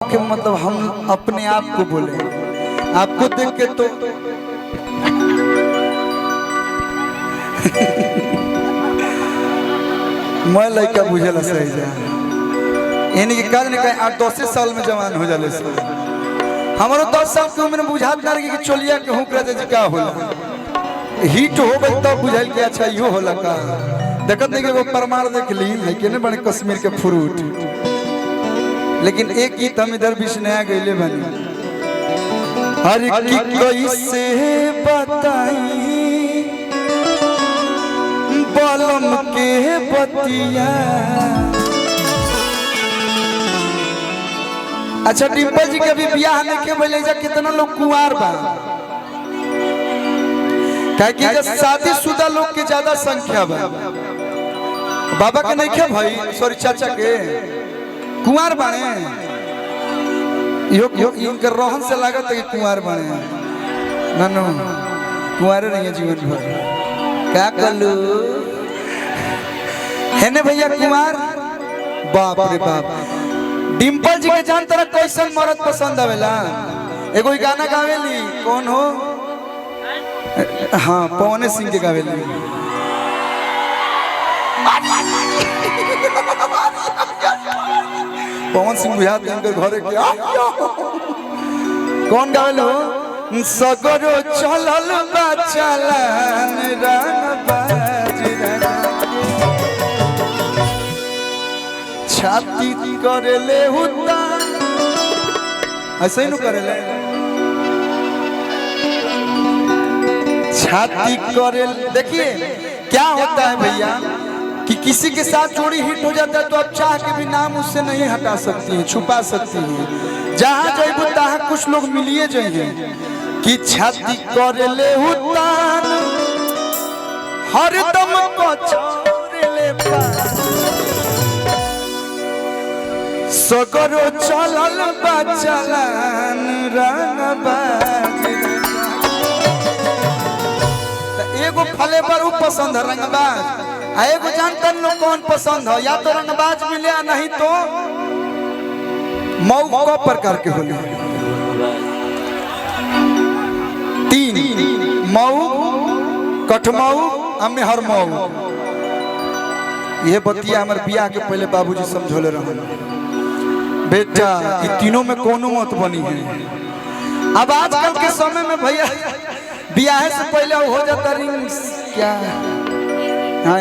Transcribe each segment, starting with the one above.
के मतलब हम अपने आप को बोले, आपको देख के तो मैं लड़का बुझेला सही जा इनके कारण कहीं 8-10 साल में जवान हो जाले से हमारो 10 साल की उम्र में बुझात ना कि चोलिया के हुक रहे का होला हिट हो गई तो बुझाइल के अच्छा इहो होला का देखत नहीं वो प्रमाण देख ली है कि ने बड़े कश्मीर के फ्रूट। लेकिन एक गीत हम इधर बीच नया गईले बनी हर की कैसे बताई बलम के बतिया। अच्छा डिम्पल जी के भी बियाह नहीं के बोले जा कितना लोग कुंवार बा काहे कि शादीशुदा लोग के ज्यादा संख्या बा। बाबा के नहीं खे भाई सॉरी चाचा के कुंवार बने यो इनकर रोहन से लागत है कि कुंवार बने नानो कुंवारे नहीं है जीवन भर क्या कलू है ने भैया कुंवार बाप रे बाप। डिम्पल जी के जान तरह कैसन मर्द पसंद आवेला एगो गाना गावेली कौन हो हाँ पवन सिंह के गावेली पवन सिंह बुझात इनकर घरे के कौन गावेल हो सगरो चलल बा चलन रंग बाज छाती करेले हुता ऐसे ही नु करेले छाती करेल। देखिए क्या होता है भैया कि किसी के साथ जोड़ी हिट हो जाता है तो आप चाह के भी नाम उससे नहीं हटा सकती है छुपा सकती है। जहां जाइबू तहां कुछ लोग मिलिए जाइए कि छाती करेले हुतान हरदम को छोड़ले पा सगरो चलल बा चलन रंग बाज। एगो फले पर उ पसंद है रंगबाज आ एगो जानते लोग कौन पसंद है या तो रंगबाज मिले या नहीं तो मऊ को प्रकार के होले तीन मऊ कठमऊ अम्मे हर मऊ। ये बतिया हमारे बियाह के पहले बाबूजी समझोले रहन बेटा ये तीनों में कोनो मत बनी है। अब आजकल के समय में भैया बियाह से पहले हो जाता रिंग क्या हाँ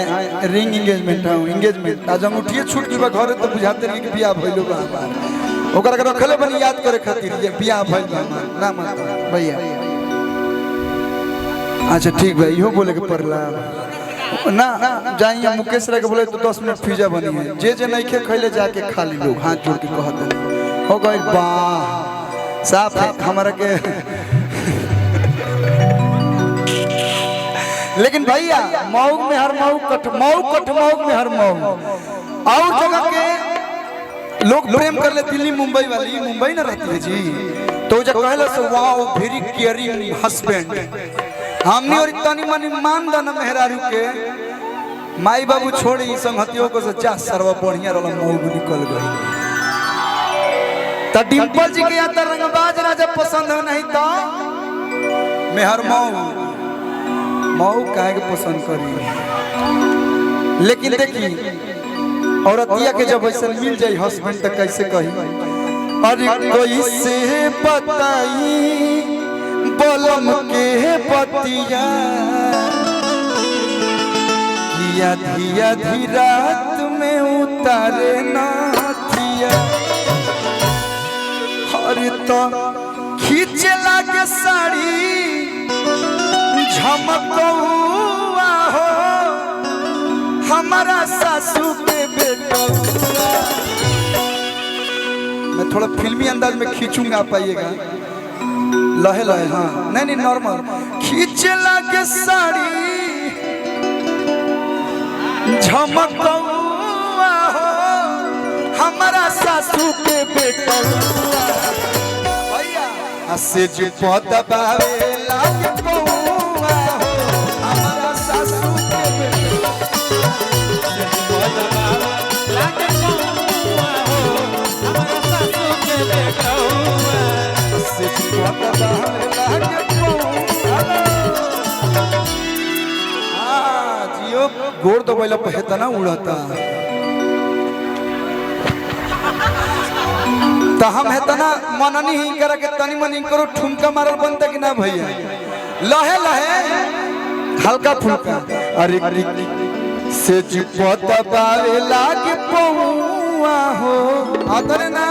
रिंग एंगेजमेंट हाँ एंगेजमेंट आज अंगूठी छूट जीवा घर तो बुझाते नहीं कि बियाह भइलो बा ओकरा के रखले बनी याद करे खातिर ये बियाह भइल बा ना मत भैया। अच्छा ठीक भाई इहो बोले के पड़ला ना जाइए मुकेश रे के बोले तो 10 मिनट पिज्जा बनी है जे नहीं खे खइले जाके खा ली लोग हाथ जोड़ के कहत हो गई वाह साफ है हमारा के। लेकिन भैया मऊ में हर मऊ कठमऊ में हर मऊ और जगह के लोग प्रेम कर ले दिल्ली मुंबई वाली मुंबई ना रहती है जी तो जब कहला से वाओ वेरी केयरिंग हस्बैंड हमनी और तनी मनी मान दाना मेहरारू के माई बाबू छोड़ी संगतियों को से जा सरवा बढ़िया रहला मऊ निकल गई त डिम्पल जी के या त रंगबाज राजा पसंद हो नहीं तो मेहर मऊ काहे के पसंद करी। लेकिन देखी औरतिया के जब ऐसा मिल जाए हस्बैंड तक कैसे कही अरे कैसे बताई बलम के पतिया किया धिया धी रात में उतारे नाथिया अरे तो खींचे लागे साड़ी झमकौआ हो हमारा सासू के बेटा। मैं थोड़ा फिल्मी अंदाज में खींचूंगा पाइएगा लहे लहे हाँ नहीं नॉर्मल खींचे लागे साड़ी झमकौआ हो हमारा सासू के बेटा भैया से जो दबावे लागे जियो गोड़ तो पहले पहता ना उड़ता तो हम है तना मननी ही करा के तनी मनी करो ठुमका मारल बनता कि ना भैया लहे लहे हल्का फुल्का अरे से चिपता बावे लागे पौआ हो आतरे ना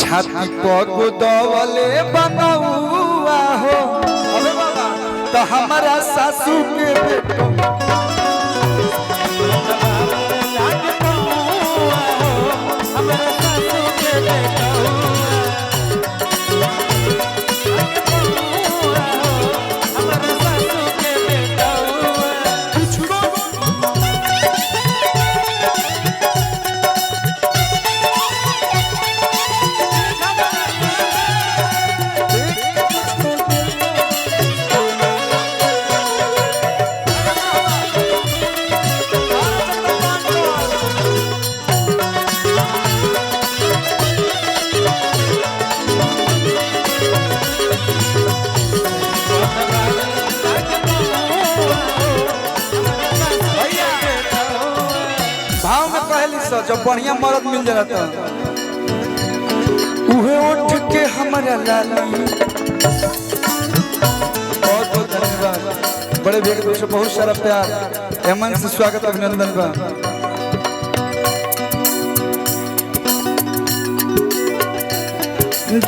छाती पग दवले बनौआ हो अबे बाबा तो हमारा सासू के बेटो जब बढ़िया मर्द मिल जाता उहे उठ के हमारा लाली बहुत बहुत धन्यवाद बड़े भैया की से बहुत सारा प्यार हेमंत से स्वागत अभिनंदन बा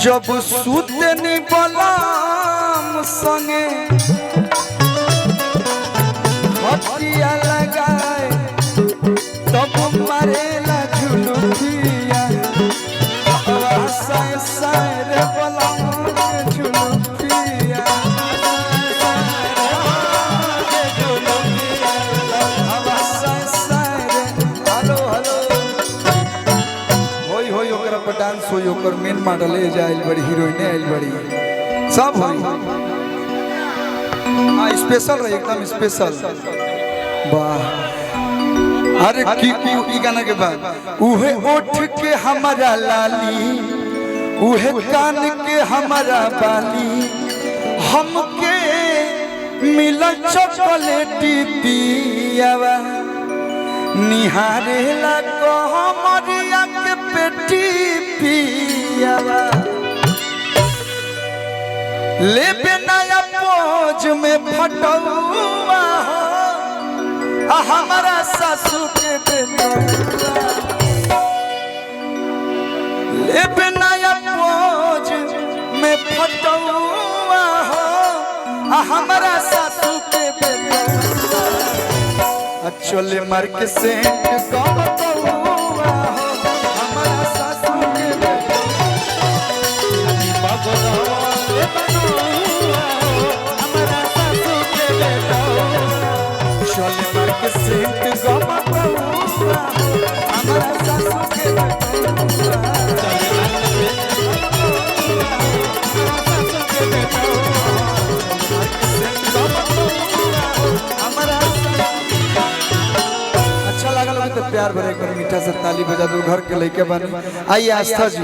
जब सूते नी बलाम संगे खटिया लगाए तब मारेला झुलुकिया साए साए रे बलम झुलुकिया साए साए रे हेलो हेलो होई होई ओकरा पर डांस होई ओकर मेन मॉडल ले जाइल बड़ी हीरोइन आइल बड़ी सब होई हां स्पेशल रहे एकदम स्पेशल वाह अरे की गाना के बाद उहे उठ के हमारा लाली उहे कान के हमारा बाली हमके मिला चॉकलेटी पियावा निहारे ला को हमरिया के पेटी पियावा लेबे नया पोज में फटौआ हो हमारा सासू के बेटा ले नया पोज में फटौआ हो हमारा सासू के बेटा चले मार के सेंट कम कौआ हो हमारा सासू के बेटा हमारा सासू के बेटा चले मार के सेंट गम कौआ हमारा सासू के अच्छा लगा तो प्यार भरे कर मीठा से ताली बजा दो घर के लेके बने आइए आस्था जी